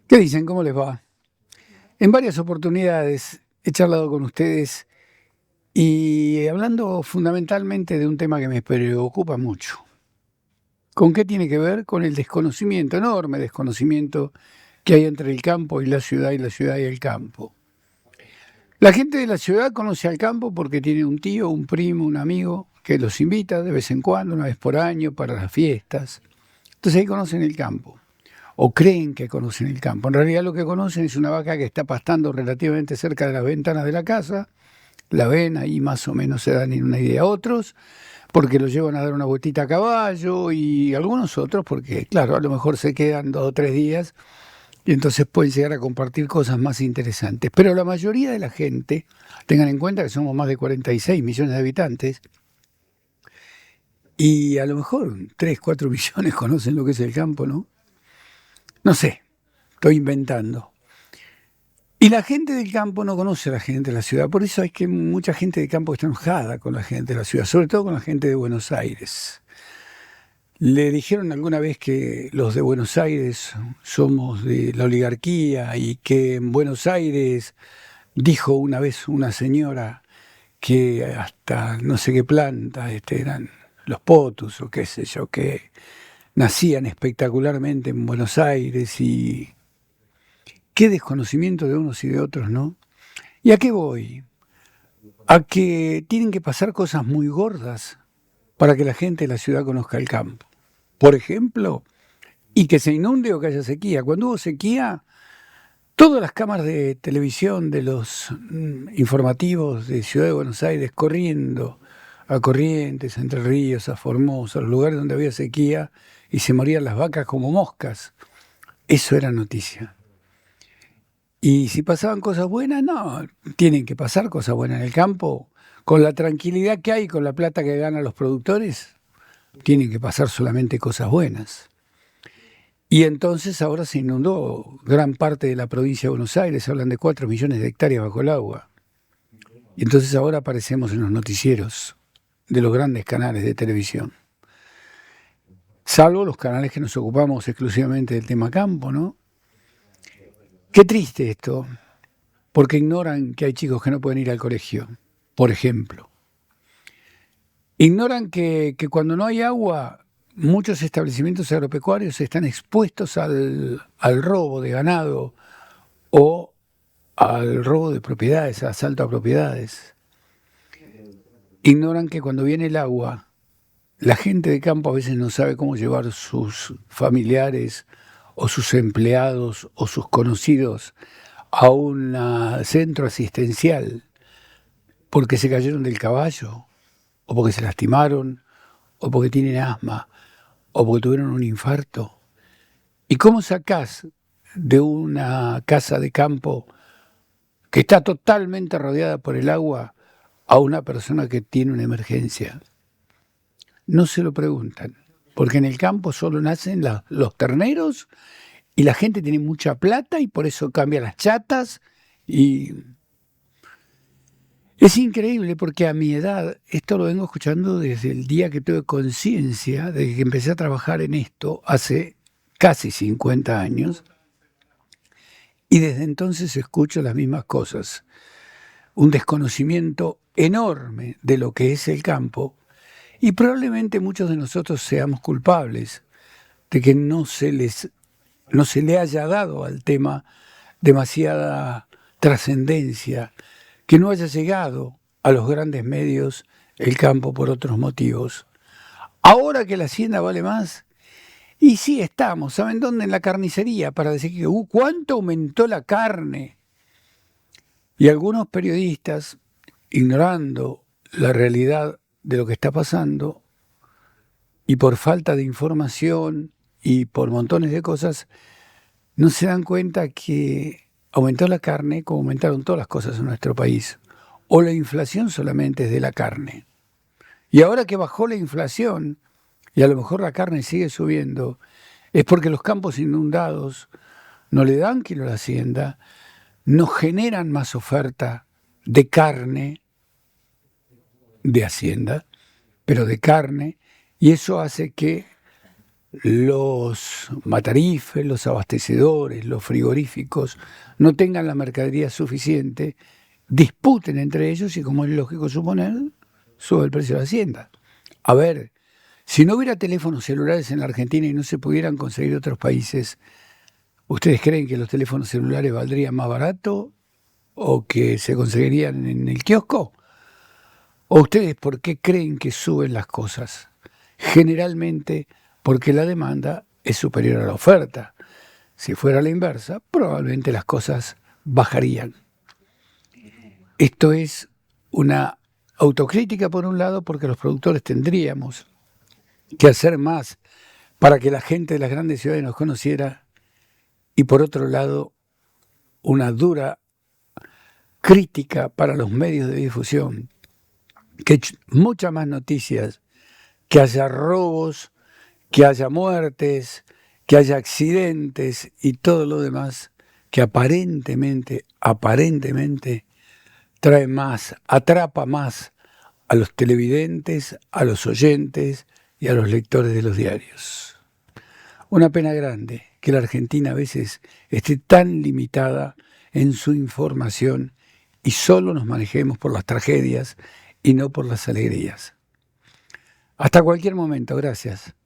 ¿Qué dicen? ¿Cómo les va? En varias oportunidades he charlado con ustedes y hablando fundamentalmente de un tema que me preocupa mucho. ¿Con qué tiene que ver? Con el desconocimiento, enorme desconocimiento que hay entre el campo y la ciudad y el campo. La gente de la ciudad conoce al campo porque tiene un tío, un primo, un amigo que los invita de vez en cuando, una vez por año, para las fiestas. Entonces ahí conocen el campo. O creen que conocen el campo. En realidad lo que conocen es una vaca que está pastando relativamente cerca de las ventanas de la casa, la ven ahí más o menos se dan una idea. Otros porque lo llevan a dar una vueltita a caballo y algunos otros porque, claro, a lo mejor se quedan 2 o 3 días y entonces pueden llegar a compartir cosas más interesantes. Pero la mayoría de la gente, tengan en cuenta que somos más de 46 millones de habitantes, y a lo mejor 3 4 millones conocen lo que es el campo, ¿no? No sé, estoy inventando. Y la gente del campo no conoce a la gente de la ciudad, por eso hay que mucha gente del campo está enojada con la gente de la ciudad, sobre todo con la gente de Buenos Aires. Le dijeron alguna vez que los de Buenos Aires somos de la oligarquía y que en Buenos Aires dijo una vez una señora que hasta no sé qué planta eran los potus o qué sé yo, que nacían espectacularmente en Buenos Aires y qué desconocimiento de unos y de otros, ¿no? ¿Y a qué voy? A que tienen que pasar cosas muy gordas para que la gente de la ciudad conozca el campo. Por ejemplo, y que se inunde o que haya sequía. Cuando hubo sequía, todas las cámaras de televisión de los informativos de Ciudad de Buenos Aires corriendo a Corrientes, a Entre Ríos, a Formosa, a los lugares donde había sequía y se morían las vacas como moscas. Eso era noticia. Y si pasaban cosas buenas, no, tienen que pasar cosas buenas en el campo. Con la tranquilidad que hay, con la plata que ganan los productores, tienen que pasar solamente cosas buenas. Y entonces ahora se inundó gran parte de la provincia de Buenos Aires, hablan de 4 millones de hectáreas bajo el agua. Y entonces ahora aparecemos en los noticieros de los grandes canales de televisión. Salvo los canales que nos ocupamos exclusivamente del tema campo, ¿no? Qué triste esto, porque ignoran que hay chicos que no pueden ir al colegio, por ejemplo. Ignoran que cuando no hay agua, muchos establecimientos agropecuarios están expuestos al robo de ganado o al robo de propiedades, al asalto a propiedades. Ignoran que cuando viene el agua, la gente de campo a veces no sabe cómo llevar sus familiares o sus empleados o sus conocidos a un centro asistencial porque se cayeron del caballo o porque se lastimaron o porque tienen asma o porque tuvieron un infarto. ¿Y cómo sacás de una casa de campo que está totalmente rodeada por el agua a una persona que tiene una emergencia? No se lo preguntan, porque en el campo solo nacen los terneros y la gente tiene mucha plata y por eso cambia las chatas y es increíble porque a mi edad, esto lo vengo escuchando desde el día que tuve conciencia, de que empecé a trabajar en esto hace casi 50 años, y desde entonces escucho las mismas cosas. Un desconocimiento enorme de lo que es el campo, y probablemente muchos de nosotros seamos culpables de que no se le haya dado al tema demasiada trascendencia, que no haya llegado a los grandes medios el campo por otros motivos. Ahora que la hacienda vale más, y sí estamos, ¿saben dónde? En la carnicería, para decir que cuánto aumentó la carne. Y algunos periodistas, ignorando la realidad de lo que está pasando, y por falta de información y por montones de cosas, no se dan cuenta que aumentó la carne como aumentaron todas las cosas en nuestro país. O la inflación solamente es de la carne. Y ahora que bajó la inflación, y a lo mejor la carne sigue subiendo, es porque los campos inundados no le dan kilo a la hacienda, no generan más oferta de carne de hacienda, pero de carne, y eso hace que los matarifes, los abastecedores, los frigoríficos no tengan la mercadería suficiente, disputen entre ellos y, como es lógico suponer, sube el precio de la hacienda. A ver, si no hubiera teléfonos celulares en la Argentina y no se pudieran conseguir en otros países, ¿ustedes creen que los teléfonos celulares valdrían más barato o que se conseguirían en el kiosco? ¿O ustedes por qué creen que suben las cosas? Generalmente porque la demanda es superior a la oferta. Si fuera la inversa, probablemente las cosas bajarían. Esto es una autocrítica por un lado, porque los productores tendríamos que hacer más para que la gente de las grandes ciudades nos conociera, y por otro lado, una dura crítica para los medios de difusión, que muchas más noticias, que haya robos, que haya muertes, que haya accidentes y todo lo demás que aparentemente trae más, atrapa más a los televidentes, a los oyentes y a los lectores de los diarios. Una pena grande que la Argentina a veces esté tan limitada en su información y solo nos manejemos por las tragedias y no por las alegrías. Hasta cualquier momento, gracias.